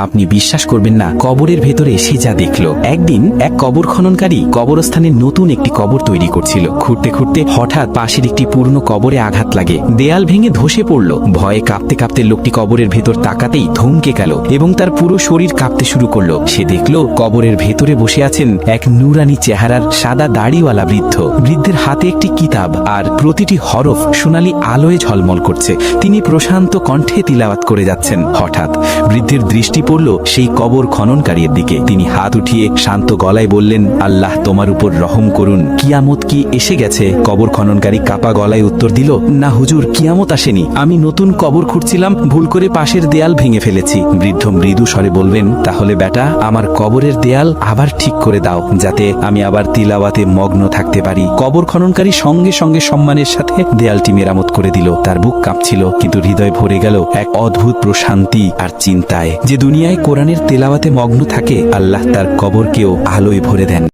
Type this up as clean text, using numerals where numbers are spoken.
আপনি বিশ্বাস করবেন না, কবরের ভেতরে সে যা দেখল। একদিন এক কবর খননকারী কবরস্থানে নতুন একটি কবর তৈরি করছিল। খুঁড়তে খুঁড়তে হঠাৎ পাশের একটি পুরনো কবরে আঘাত লাগে, দেয়াল ভেঙে ধসে পড়ল। ভয়ে কাঁপতে কাঁপতে লোকটি কবরের ভেতর তাকাতেই ধমকে গেল এবং তার পুরো শরীর কাঁপতে শুরু করলো। সে দেখল কবরের ভেতরে বসে আছেন এক নুরানি চেহারার সাদা দাড়িওয়ালা বৃদ্ধ। বৃদ্ধের হাতে একটি কিতাব, আর প্রতিটি হরফ সোনালী আলোয় ঝলমল করছে। তিনি প্রশান্ত কণ্ঠে তিলাওয়াত করে যাচ্ছেন। হঠাৎ বৃদ্ধের দৃষ্টি পড়ল সেই কবর খননকারীর দিকে। তিনি হাত উঠিয়ে শান্ত গলায় বললেন, আল্লাহ তোমার উপর রহম করুন, কিয়ামত কি এসে গেছে? কবর খননকারী কাপা গলায় উত্তর দিল, না হুজুর, কিয়ামত আসেনি। আমি নতুন কবর খুঁড়ছিলাম, ভুল করে পাশের দেয়াল ভেঙে ফেলেছি। বৃদ্ধ মৃদু স্বরে বলবেন, তাহলে বেটা, আমার কবরের দেয়াল আবার ঠিক করে দাও, যাতে আমি আবার তিলাওয়াতে মগ্ন থাকতে পারি। কবর খননকারী সঙ্গে সঙ্গে সম্মানের সাথে দেয়ালটি মেরামত করে দিল। তার বুক কাঁপছিল, কিন্তু হৃদয় ভরে গেল এক অদ্ভুত প্রশান্তি আর চিন্তায়। যে দুনিয়ায় কোরআনের তেলাওয়াতে মগ্ন থাকে, আল্লাহ তার কবরকেও আলোয় ভরে দেন।